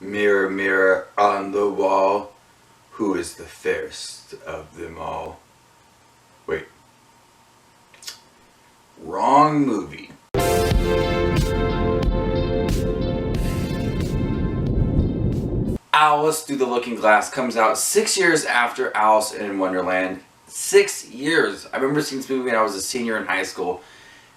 Mirror, mirror on the wall, who is the fairest of them all? Wait. Wrong movie. Alice Through the Looking Glass comes out 6 years after Alice in Wonderland. 6 years! I remember seeing this movie when I was a senior in high school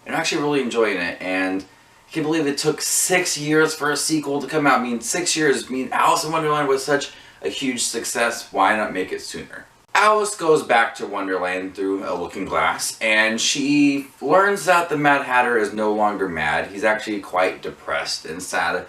and actually really enjoying it, and I can't believe it took 6 years for a sequel to come out. I mean, 6 years. I mean, Alice in Wonderland was such a huge success. Why not make it sooner? Alice goes back to Wonderland through a looking glass, and she learns that the Mad Hatter is no longer mad. He's actually quite depressed and sad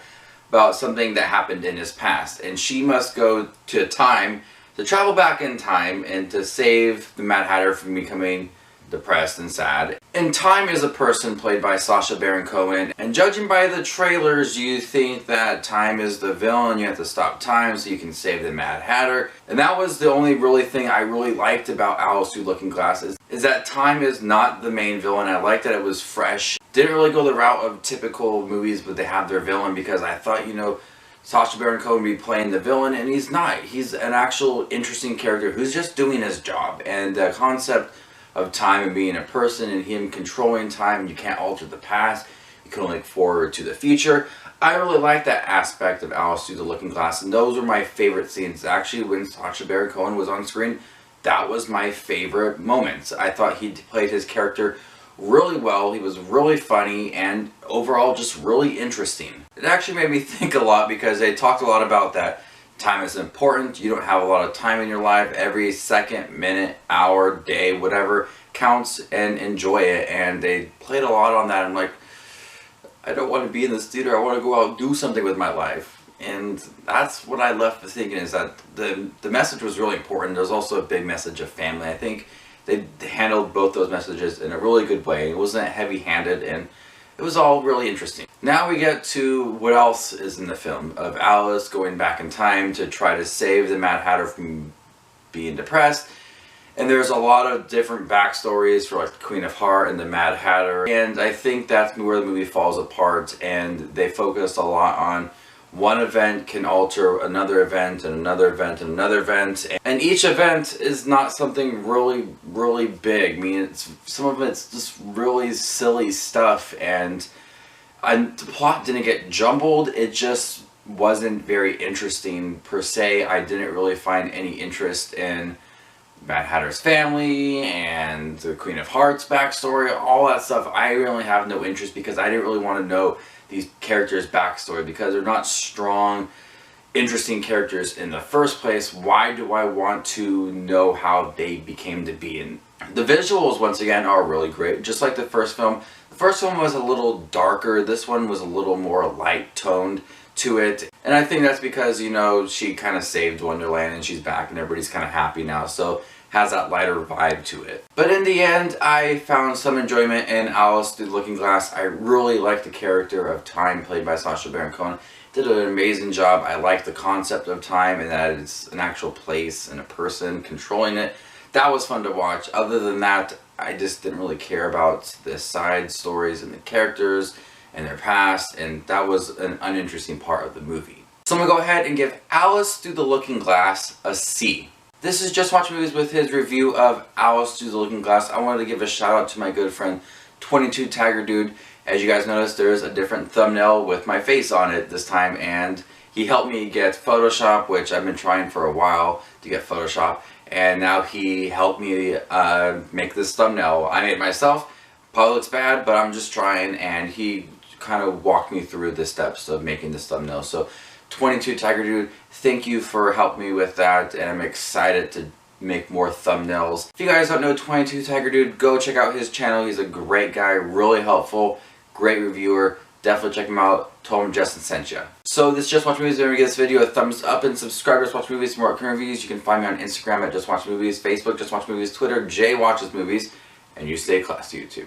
about something that happened in his past, and she must go to time to travel back in time and to save the Mad Hatter from becoming depressed and sad. And Time is a person played by Sacha Baron Cohen, and judging by the trailers, you think that Time is the villain. You have to stop Time so you can save the Mad Hatter. And that was the only really thing I really liked about Alice Through Looking Glass is that Time is not the main villain. I liked that it was fresh. Didn't really go the route of typical movies but they have their villain, because I thought, you know, Sacha Baron Cohen would be playing the villain, and he's not. He's an actual interesting character who's just doing his job. And the concept of time and being a person and him controlling time, you can't alter the past, you can only look forward to the future. I really like that aspect of Alice Through the Looking Glass, and those were my favorite scenes. Actually, when Sacha Baron Cohen was on screen, that was my favorite moments. I thought he played his character really well. He was really funny and overall just really interesting. It actually made me think a lot, because they talked a lot about that time is important. You don't have a lot of time in your life. Every second, minute, hour, day, whatever counts, and enjoy it. And they played a lot on that. I'm like, I don't want to be in this theater. I want to go out and do something with my life. And that's what I left thinking, is that the message was really important. There's also a big message of family. I think they handled both those messages in a really good way. It wasn't heavy-handed, and it was all really interesting. Now we get to what else is in the film, of Alice going back in time to try to save the Mad Hatter from being depressed. And there's a lot of different backstories for like the Queen of Heart and the Mad Hatter. And I think that's where the movie falls apart, and they focused a lot on one event can alter another event and another event and another event. And each event is not something really big. I mean, some of it's just really silly stuff, and the plot didn't get jumbled. It just wasn't very interesting per se. I didn't really find any interest in Mad Hatter's family and the Queen of Hearts backstory, all that stuff. I really have no interest, because I didn't really want to know these characters' backstory, because they're not strong, interesting characters in the first place. Why do I want to know how they became to be? And the visuals, once again, are really great. Just like the first film. The first film was a little darker. This one was a little more light-toned to it. And I think that's because, you know, she kind of saved Wonderland and she's back and everybody's kind of happy now. So has that lighter vibe to it. But in the end, I found some enjoyment in Alice Through the Looking Glass. I really liked the character of Time, played by Sacha Baron Cohen. Did an amazing job. I like the concept of time and that it's an actual place and a person controlling it. That was fun to watch. Other than that, I just didn't really care about the side stories and the characters and their past, and that was an uninteresting part of the movie. So I'm going to go ahead and give Alice Through the Looking Glass a C. This is Just Watch Movies with his review of Alice Through the Looking Glass. I wanted to give a shout out to my good friend 22 Tiger Dude. As you guys noticed, there's a different thumbnail with my face on it this time, and he helped me get Photoshop, which I've been trying for a while to get Photoshop, and now he helped me make this thumbnail. I made it myself. Probably looks bad, but I'm just trying, and he kind of walked me through the steps of making this thumbnail. So 22 Tiger Dude, thank you for helping me with that, and I'm excited to make more thumbnails. If you guys don't know 22 Tiger Dude, go check out his channel. He's a great guy, really helpful, great reviewer. Definitely check him out. Told him Justin sent you. So this Just Watch Movies. Remember to give this video a thumbs up and subscribe to Just Watch Movies for more current reviews. You can find me on Instagram at Just Watch Movies, Facebook Just Watch Movies, Twitter Jay Watches Movies, and you stay classy, YouTube.